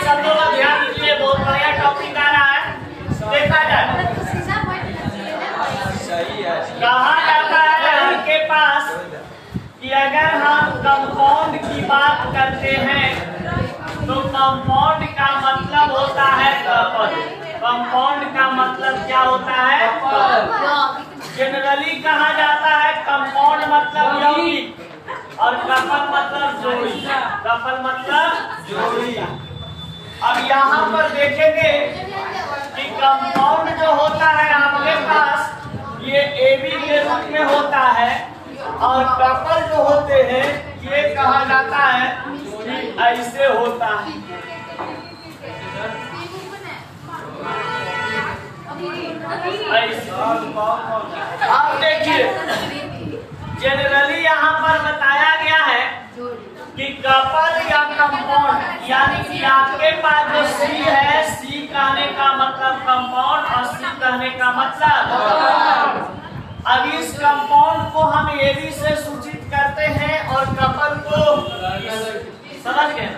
सब लोग ध्यान दीजिए, बहुत बढ़िया टॉपिक आ रहा है, देखा जाए। कहा जाता है आपके पास कि अगर हम कंपाउंड की बात करते हैं तो कंपाउंड का मतलब होता है कपल। कंपाउंड का मतलब क्या होता है? जनरली कहा जाता है कंपाउंड मतलब यौगिक और कपल मतलब जोड़ी। कपल मतलब जोड़ी। अब यहाँ पर देखेंगे कि कंपाउंड जो होता है आपके पास ये AB के रूप में होता है और कपल जो होते हैं ये कहा जाता है कि ऐसे होता है। अब देखिए जनरली यहाँ पर बताया गया है कि कपल या कंपाउंड, यानी कि आपके पास जो C है, C कहने का मतलब कंपाउंड और C कहने का मतलब। अब इस कंपाउंड को हम AB से सूचित करते हैं और कपल को समझ गए,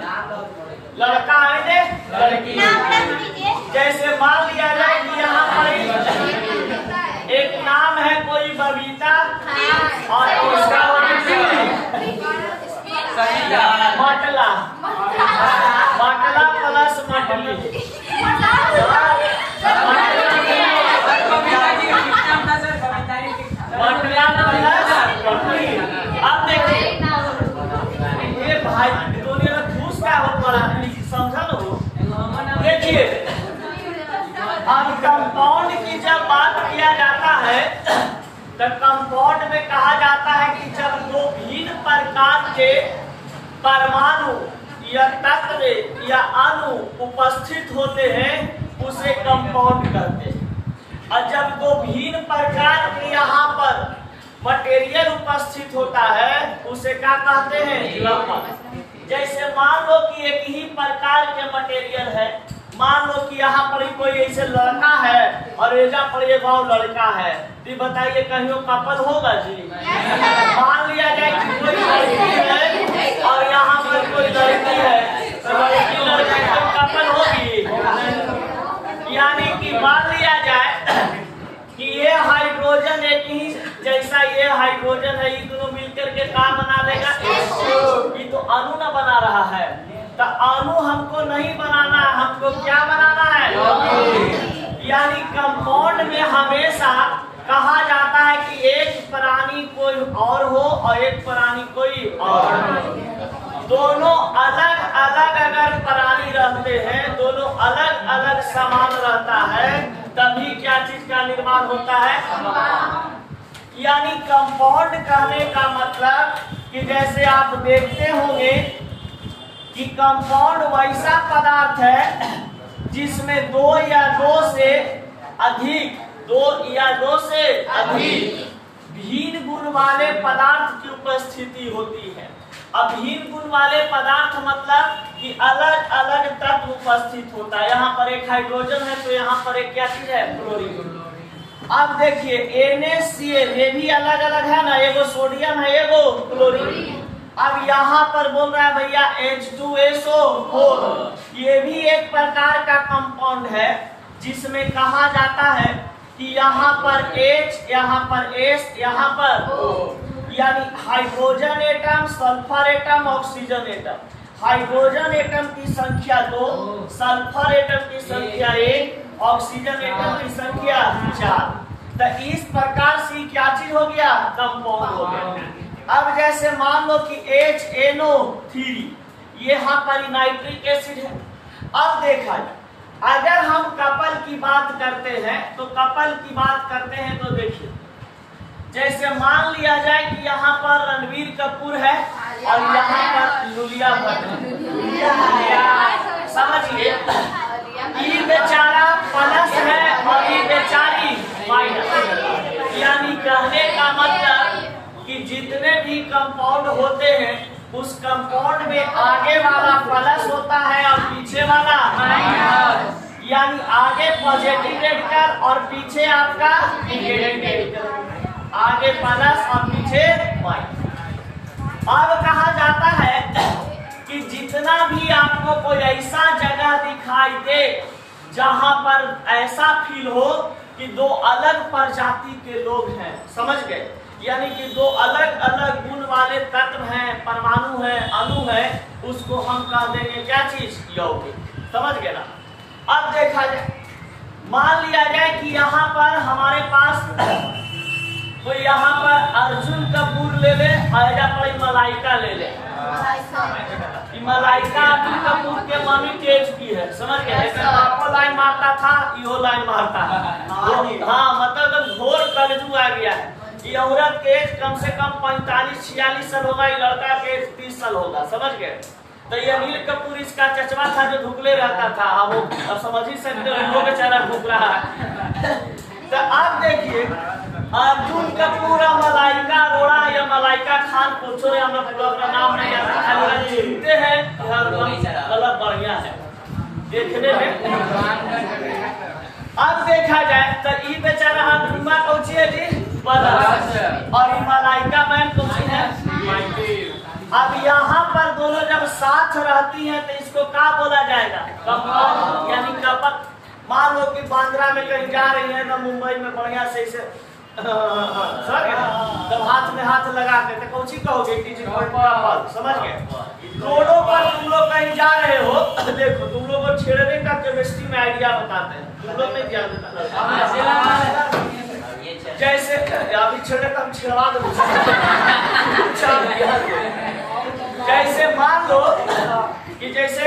लड़का है लड़की। जैसे मान लिया जाए कि यहाँ पर एक नाम है कोई बबीता और उसका मटला, मटला प्लस मटली। अब देखिए ये भाई ठूस का हो पड़ा, समझा लो। देखिए अब कंपाउंड की जब बात किया जाता है तो कंपाउंड में कहा जाता है कि जब दो भिन्न प्रकार के परमाणु या तत्व या अणु उपस्थित होते हैं उसे कंपाउंड कहते हैं। और जब दो भिन्न प्रकार के यहाँ पर मटेरियल उपस्थित होता है उसे क्या कहते हैं? कपल। जैसे मान लो कि एक ही प्रकार के मटेरियल है, मान लो कि यहाँ पर कोई ऐसे लड़का है और एजा पर एक और लड़का है, तो बताइए कहीं कपल होगा जी? मान लिया जाए कि कोई लड़की है और यहाँ पर कोई लड़की है, तो लड़की लड़की तो कपल होगी। यानी कि मान लिया जाए कि ये हाइड्रोजन एक ही जैसा ये हाइड्रोजन है, ये दोनों मिलकर के काम बना देगा, ये तो अणु न बना रहा है। तो अणु हमको नहीं बनाना है, हमको क्या बनाना है? यानी कंपाउंड में हमेशा कहा जाता है कि एक प्राणी कोई और हो और एक प्राणी कोई और। दोनों अलग अलग अगर प्राणी रहते हैं, दोनों अलग अलग समान रहता है, तभी क्या चीज का निर्माण होता है? यानी कंपाउंड कहने का मतलब कि जैसे आप देखते होंगे कि कंपाउंड वैसा पदार्थ है जिसमें दो या दो से अधिक भिन्न गुण वाले पदार्थ की उपस्थिति होती है। अब भिन्न गुण वाले पदार्थ मतलब कि अलग अलग तत्व उपस्थित होता है। यहाँ पर एक हाइड्रोजन है तो यहाँ पर एक क्या चीज है? क्लोरीन। अब देखिए NaCl ये भी अलग अलग है ना, एगो सोडियम है एगो क्लोरीन। अब यहाँ पर बोल रहा है भैया H2SO4, ये भी एक प्रकार का कंपाउंड है जिसमें कहा जाता है कि यहाँ पर H, यहाँ पर S, यहाँ पर O, यानी hydrogen atom, sulphur atom, oxygen atom. Hydrogen atom की संख्या 2, सल्फर एटम की संख्या 1, ऑक्सीजन एटम की संख्या 4। तो इस प्रकार से क्या चीज हो गया? कंपाउंड हो गया। अब जैसे मान लो कि HNO3, ये यहाँ पर नाइट्रिक एसिड है। अब देखा जाए अगर हम कपल की बात करते हैं तो कपल की बात करते हैं तो देखिए जैसे मान लिया जाए कि यहाँ पर रणबीर कपूर है और यहाँ पर लुलिया भट्ट। समझिए ये बेचारा प्लस है और ये बेचारी माइनस। यानी कहने का मतलब कि जितने भी कंपाउंड होते हैं उस कंपाउंड में आगे वाला प्लस होता है और पीछे वाला माइनस। यानी आगे पॉजिटिव रेडिकल और पीछे आपका नेगेटिव रेडिकल, आगे प्लस और पीछे माइनस। अब कहा जाता है कि जितना भी आपको कोई ऐसा जगह यह दिखाई दे जहां पर ऐसा फील हो कि दो अलग प्रजाति के लोग हैं। समझ गए? यानी कि दो अलग अलग गुण वाले तत्व हैं, परमाणु है, अणु है, उसको हम कह देंगे क्या चीज? यौगिक। समझ गए ना? अब देखा जाए, मान लिया जाए कि यहाँ पर हमारे पास कोई यहाँ पर अर्जुन कपूर ले ले और या कोई मलाइका ले ले। मलाइका अर्जुन कपूर के मम्मी तेज की है। समझ गए? आपको लाइन मारता था, यो लाइन मारता है। हाँ, मतलब घोर कलजू आ गया है। ये औरत के एज कम से कम 45-46 साल होगा, ये लड़का के एज 30 साल होगा। समझ गए? तो ये अनिल कपूर इसका चचवा था जो धुकले रहता था। अब वो समझ ही सकते हो, वो बेचारा धुक रहा है। तो आप देखिए, अर्जुन कपूर मलाइका अरोड़ा या मलाइका खान पूछो रे, हम लोग अपना नाम नहीं याद चिंते हैं, गलत बढ़िया है देखने में। अब देखा जाए तो ये बेचारा अर्जुन कौची है जी? बदल। और ये मलाइका मैन कौची है? अब यहाँ पर दोनों जब साथ रहती हैं तो इसको क्या बोला जाएगा? कंपाउंड, यानी कपक। मान लो कि बांद्रा में कहीं जा रही है ना, मुंबई में बढ़िया से इसे जब हाथ में हाथ लगा के तो कौची कहोगे? समझ गए? रोडों पर तुम लोग कहीं जा रहे हो, देखो तुम लोग को छेड़ने का केमिस्ट्री में आइडिया बताते हैं। तुम लोग नहीं ध्यान देता, जैसे अभी छेड़े तो हम छेड़ा दो। जैसे मान लो कि जैसे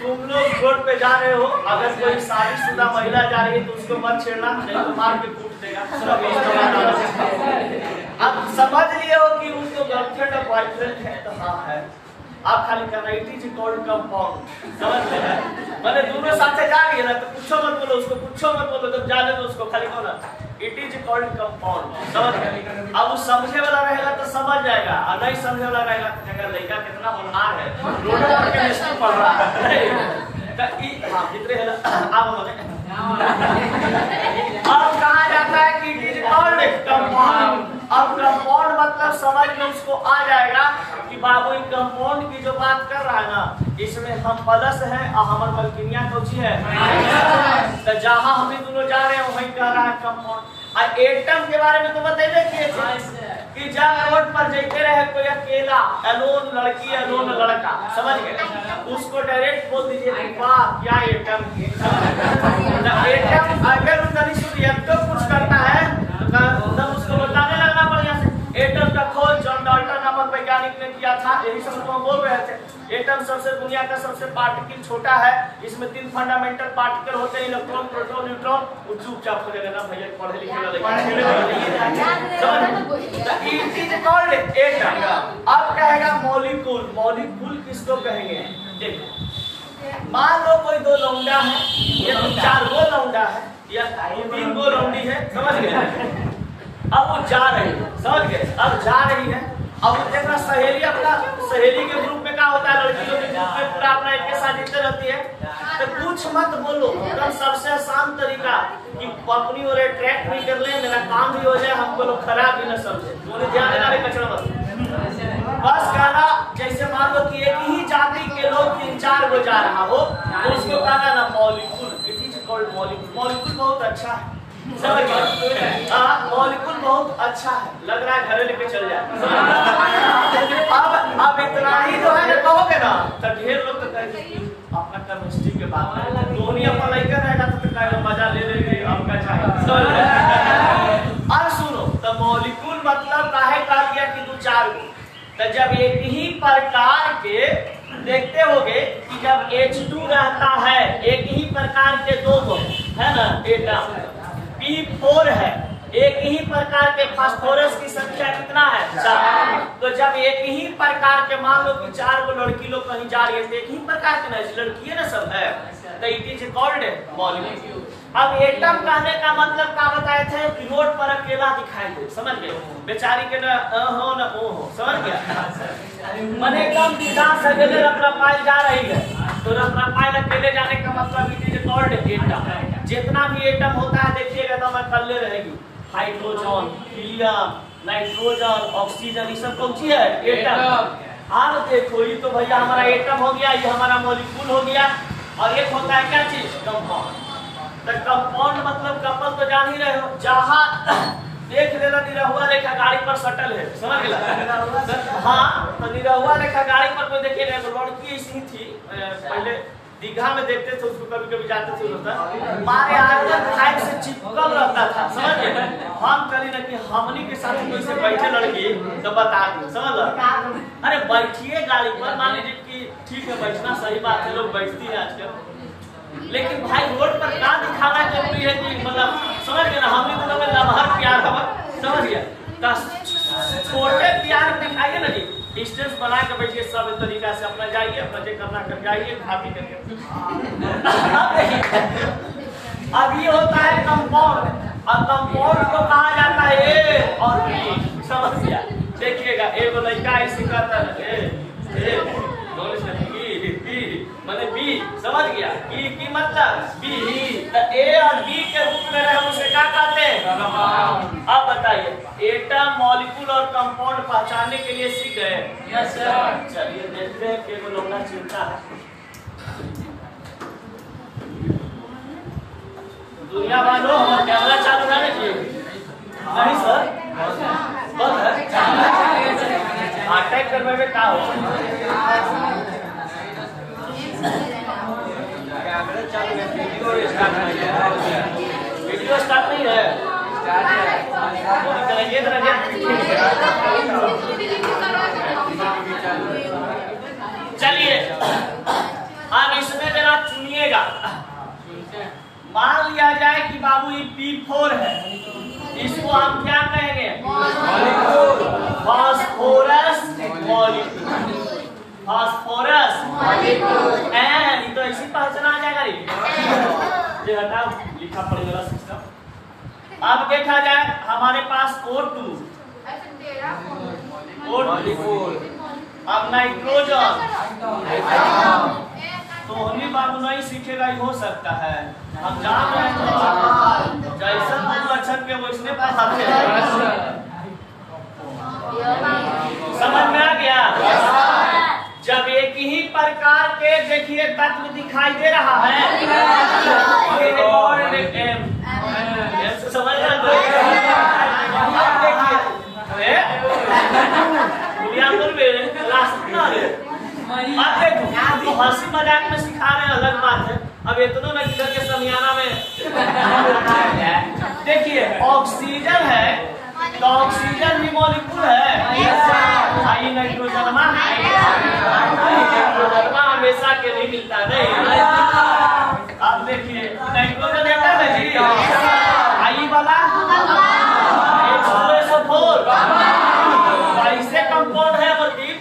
तुम लोग रोड पे जा रहे हो, अगर कोई शादीशुदा महिला जा रही है तो उसको मत छेड़ना, नहीं तो मार के कूट देगा। अब समझ लिए हो कि उसको गर्लफ्रेंड और बॉयफ्रेंड है तो हाँ है। आप खाली करना इट इज कॉल्ड कंपाउंड। समझ गए? मैंने दोनों साथ जा रही है ना, तो कुछ मत बोलो उसको, कुछ मत बोलो, जब जाने दो उसको, खाली बोला इट इज कॉल्ड कंपाउंड। समझ गए? अब वो समझे वाला रहेगा तो समझ जाएगा, और नहीं समझे वाला रहेगा तो जगह लड़का कितना होनहार है, रोड पर केमिस्ट्री पढ़ रहा है। हाँ कितने है अब कहा जाता है कि इट इज कॉल्ड कंपाउंड। अब कंपाउंड मतलब समझ में उसको आ जाएगा कि बाबू ये कंपाउंड की जो बात कर रहा है ना, इसमें हम प्लस है और हमारे मलकिनिया कौची है? तो जहाँ हम दोनों जा रहे हैं वहीं कह रहा है कंपाउंड। और एटम के बारे में तो बताइए कि जब रोड पर जाते रहे कोई अकेला अलोन लड़की अलोन लड़का, समझ गए? उसको डायरेक्ट बोल दीजिए वाह क्या एटम। एटम अगर कुछ करता है तो उसको बताने लगना बढ़िया से। एटम का खोज जॉन डाल्टन नामक वैज्ञानिक ने किया था। यही सब हम बोल रहे थे। एटम सबसे दुनिया का सबसे पार्टिकल छोटा है। इसमें 3 फंडामेंटल पार्टिकल होते हैं, इलेक्ट्रॉन, प्रोटॉन, न्यूट्रॉन। वो चुपचाप हो जाएगा ना भैया, पढ़े लिखे वाले। अब कहेगा मॉलिक्यूल। मॉलिक्यूल किसको कहेंगे? देखो, मान लो कोई 2 लौंडा है या 4 गो लौंडा है या 3 गो लौंडी है। समझ गए? अब वो जा रही है, समझ गए? अब जा रही है, अब देखना सहेली अपना सहेली के ग्रुप में क्या होता है, लड़की लोग के ग्रुप में पूरा अपना एक के साथ जीते रहती है। तो कुछ मत बोलो, एकदम सबसे आसान तरीका कि अपनी और अट्रैक्ट भी कर ले, मेरा काम भी हो जाए, हमको लोग खराब भी न समझे। तो ध्यान देना कचरा मत बस कहना। जैसे मान लो कि एक ही जाति के लोग 3-4 गो जा रहा हो तो उसको कहना ना molecule. It is called molecule. Molecule बहुत अच्छा है, समझ गए? मॉलिक्यूल बहुत अच्छा है, लग रहा है घरे लेके चल जाए। अब इतना ही जो है ना कहोगे ना तो ढेर लोग तो कहेंगे अपना केमिस्ट्री के बात में धोनी अपना लड़का रहेगा तो कहेगा मजा ले लेंगे आपका चाहिए। अब सुनो, तो मॉलिक्यूल मतलब काहे कहा गया कि 2-4 गो। तो जब एक ही प्रकार के देखते होगे कि जब H2 रहता है, एक ही प्रकार के 2 गो है ना एटम, P4 है, एक ही प्रकार के फास्फोरस की संख्या कितना है? 4। तो जब एक ही प्रकार के मान लो कि 4 गो लड़की लोग कहीं जा रही है, एक ही प्रकार के ना लड़की है ना सब है, तो इट इज कॉल्ड मॉलिक्यूल। अब एटम कहने का मतलब क्या बताए थे कि रोड पर अकेला दिखाई दे। समझ गए? बेचारी के ना हो ना वो हो, समझ गया? मैंने एकदम विकास अकेले रफराफाइल जा रही है तो रफराफाइल अकेले जाने का मतलब इट इज कॉल्ड एटम। जितना भी एटम होता है देखिएगा तो मैं कल्ले रहेगी। हाइड्रोजन, हीलियम, नाइट्रोजन, ऑक्सीजन, ये सब कौन सी है? एटम। हाँ देखो, ये तो भैया हमारा एटम हो गया, ये हमारा मॉलिक्यूल हो गया। और एक होता है क्या चीज, कंपाउंड। तो कंपाउंड मतलब कपल तो जान ही रहे हो, जहाँ देख लेना निरहुआ रेखा गाड़ी पर सटल है, समझ गया। हाँ, तो निरहुआ रेखा गाड़ी पर कोई देखिए लड़की ऐसी थी, पहले दीघा में देखते थे उसको, कभी कभी जाते थे उधर, मारे आंगन खाई से चिपकल रहता था, समझ गए। हम करी ना कि हमनी के साथ कोई से बैठे लड़की तो बता दो, समझ लो। अरे बैठिए गाड़ी पर, मान लीजिए कि ठीक है बैठना सही बात है, लोग बैठती है आजकल, लेकिन भाई रोड पर क्या दिखाना जरूरी है कि मतलब समझ गए ना, हमने दोनों में लमहर प्यार हवा, समझ गया। छोटे प्यार दिखाइए ना जी, डिस्टेंस बना के बैठिए, सब तरीका से अपना जाइए, अपना जे करना कर जाइए, खा पी करके। अब ये होता है कंपाउंड, और कंपाउंड को कहा जाता है ए और बी, समझ गया। देखिएगा एगो लड़का ऐसे करता है ए दोनों से माने बी, समझ गया। की मतलब बी, तो ए और बी के रूप में रहे उसे क्या कहते हैं। अब बताइए एटम, मॉलिक्यूल और कंपाउंड पहचानने के लिए सीख गए? Yes sir. चलिए देखते हैं कि वो लोग चिंता है। दुनिया वालों कैमरा चालू है ना जी? नहीं सर, बंद है। अटैक करने में क्या हो? वीडियो स्टार्ट नहीं है, चलिए अब इसमें जरा चुनिएगा। मान लिया जाए कि बाबू ये P4 है, इसको हम क्या कहेंगे? Phosphorus molecule, phosphorus molecule. एन तो ऐसी पहचान आ जाएगा रे, ये हटाओ, लिखा पड़ेगा सिस्टम। अब देखा जाए हमारे पास O2, अब नाइट्रोजन, तो हमें बाबू नहीं सीखेगा, ही हो सकता है हम जान रहे हैं जैसा लक्षण के वैसने पढ़ाते हैं, समझ में आ गया। जब एक ही प्रकार के देखिए तत्व दिखाई दे रहा है, समझ हंसी मजाक में सिखा रहे हैं अलग बात है, अब इतना न इधर के समियाना में देखिए ऑक्सीजन है, तो ऑक्सीजन भी मॉलिक्यूल है, नाइट्रोजन हमेशा के लिए मिलता नहीं। अब देखिए नाइट्रोजन एटम है जी, आई वाला कैसे कंपाउंड है अमरदीप?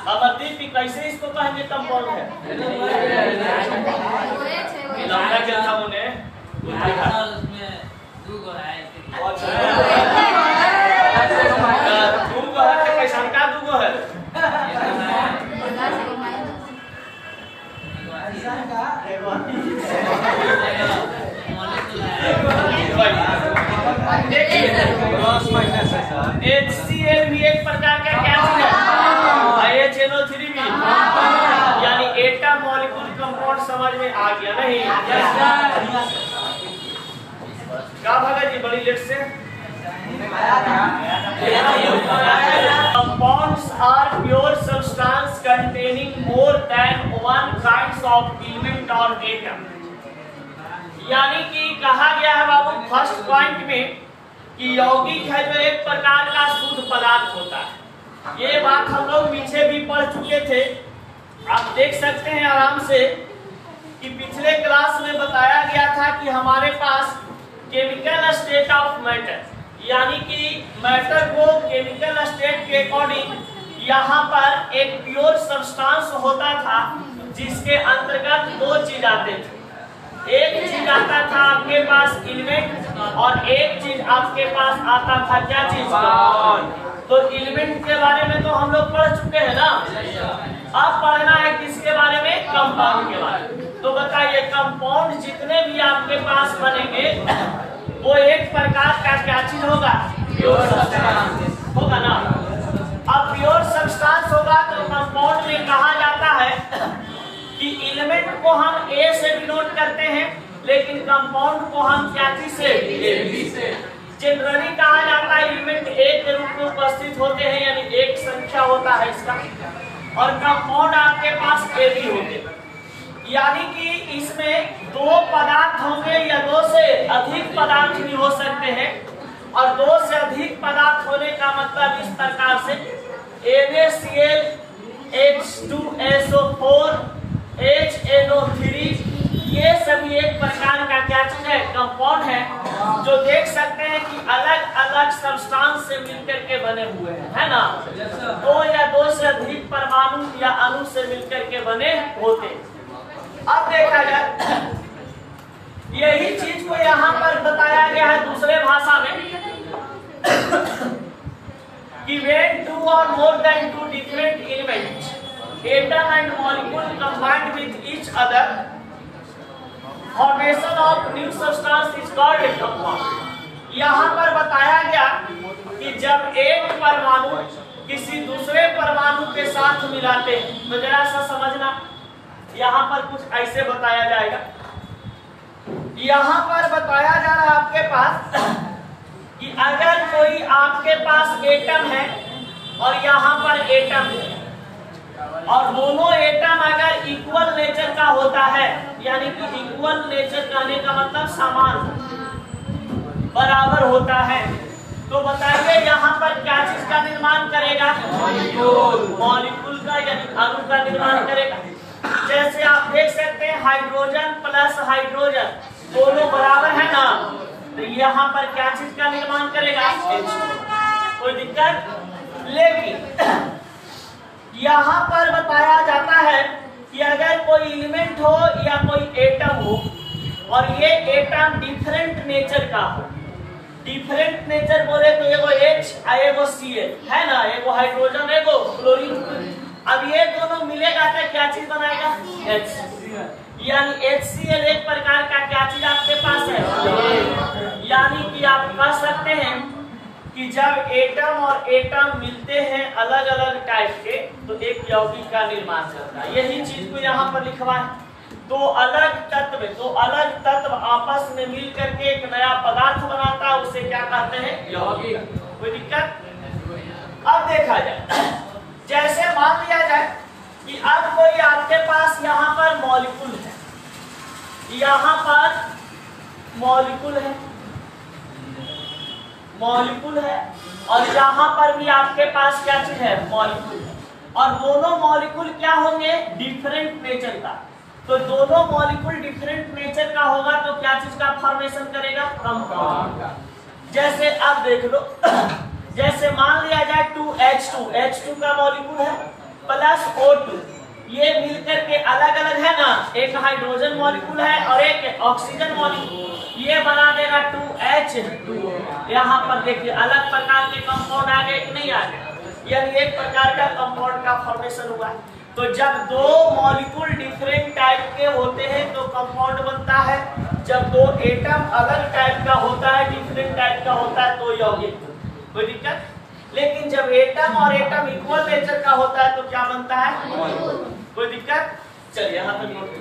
अमरदीप कैसे इसको कहेंगे कंपाउंड है? लौटा के था उन्हें उसमें दूगो है, दूगो है तो कैसा का दूगो है? HCl भी एक प्रकार का गैस है, HNO3 भी, यानी एटम मॉलिक्यूल कंपाउंड समझ में आ गया नहीं? क्या भगत जी बड़ी लेट से? Compounds are pure substance containing more than one kinds of element or atom। यानी कि कहा गया है बाबू फर्स्ट पॉइंट में कि यौगिक है जो एक प्रकार का शुद्ध पदार्थ होता है। ये बात हम लोग पीछे भी पढ़ चुके थे, आप देख सकते हैं आराम से कि पिछले क्लास में बताया गया था कि हमारे पास केमिकल स्टेट ऑफ मैटर, यानी कि मैटर को केमिकल स्टेट के अकॉर्डिंग यहाँ पर एक प्योर सब्सटेंस होता था, जिसके अंतर्गत दो चीज आते थे। एक चीज आता था आपके पास एलिमेंट, और एक चीज आपके पास आता था क्या चीज? तो एलिमेंट के बारे में तो हम लोग पढ़ चुके हैं ना, अब पढ़ना है किसके बारे में? कंपाउंड के बारे में। तो बताइए कंपाउंड जितने भी आपके पास बनेंगे वो एक प्रकार का क्या चीज होगा? प्योर सब्सटेंस होगा ना। अब प्योर सब्सटेंस होगा तो कंपाउंड में कहा जाता है कि एलिमेंट को हम ए से डिनोट करते हैं, लेकिन कंपाउंड को हम क्या चीज से, बी से। जनरली कहा जाता है एलिमेंट एक के रूप में उपस्थित होते हैं, यानी एक संख्या होता है इसका, और कंपाउंड आपके पास ए बी होते, यानी कि इसमें दो पदार्थ होंगे या दो से अधिक पदार्थ भी हो सकते हैं। और दो से अधिक पदार्थ होने का मतलब इस प्रकार से NaCl H2SO4 HNO3 ये सभी एक प्रकार का क्या चीज है, कंपाउंड है, जो देख सकते हैं कि अलग अलग सब्सटेंस से मिलकर के बने हुए हैं, है ना। दो या दो से अधिक परमाणु या अणु से मिलकर के बने होते। अब देखा जाए यही चीज को यहाँ पर बताया गया है दूसरे भाषा में कि when two or more than two different elements, atom and molecule combined with each other, formation of new substance is called a compound। यहाँ पर बताया गया कि जब एक परमाणु किसी दूसरे परमाणु के साथ मिलाते हैं, तो जरा सा समझना, यहाँ पर कुछ ऐसे बताया जाएगा। यहाँ पर बताया जा रहा है आपके पास कि अगर कोई आपके पास एटम है और यहाँ पर एटम है, और दोनों एटम अगर इक्वल नेचर का होता है, यानी कि इक्वल नेचर कहने का मतलब समान बराबर होता है, तो बताइए यहाँ पर क्या चीज का निर्माण करेगा, मॉलिक्यूल का, यानी अणु का निर्माण करेगा। जैसे आप देख सकते हैं हाइड्रोजन प्लस हाइड्रोजन दोनों बराबर है ना, तो यहाँ पर क्या चीज का निर्माण करेगा, कोई दिक्कत। लेकिन यहाँ पर बताया जाता है कि अगर कोई एलिमेंट हो या कोई एटम हो और ये एटम डिफरेंट नेचर का हो, डिफरेंट नेचर बोले तो एगो H एगो Cl है ना, एगो हाइड्रोजन एगो क्लोरीन, अब ये दोनों मिलेगा तो क्या चीज बनाएगा, H, यानी HCl एक प्रकार का क्या चीज आपके पास है। यानी कि आप कह सकते हैं कि जब एटम और एटम मिलते हैं अलग अलग टाइप के, तो एक यौगिक का निर्माण करता है। यही चीज को यहाँ पर लिखवा है। दो अलग तत्व आपस में मिल करके एक नया पदार्थ बनाता है, उसे क्या कहते हैं, यौगिक। कोई दिक्कत। अब देखा जाए, जैसे मान लिया जाए कि अब कोई आपके पास यहाँ पर मॉलिक्यूल है, यहाँ पर मॉलिक्यूल है और यहाँ पर भी आपके पास क्या चीज है, मॉलिक्यूल है, और दोनों मॉलिक्यूल क्या होंगे, डिफरेंट नेचर का। तो दोनों मॉलिक्यूल डिफरेंट नेचर का होगा तो क्या चीज का फॉर्मेशन करेगा, कंपाउंड। जैसे अब देख लो, जैसे मान लिया जाए 2H2 का मॉलिक्यूल है प्लस O2, ये मिलकर के अलग अलग है ना, एक हाइड्रोजन मॉलिक्यूल है और एक ऑक्सीजन मॉलिक्यूल, ये बना देगा 2H2। यहाँ पर देखिए अलग प्रकार के कंपाउंड आ गए कि नहीं आ गए, यानी एक प्रकार का कंपाउंड का फॉर्मेशन हुआ। तो जब दो मॉलिक्यूल डिफरेंट टाइप के होते हैं तो कंपाउंड बनता है, जब दो एटम अलग टाइप का होता है, डिफरेंट टाइप का होता है, तो यौगिक। कोई दिक्कत। लेकिन जब एटम और एटम इक्वल नेचर का होता है तो क्या बनता है, कोई दिक्कत। चलिए यहाँ तक नोट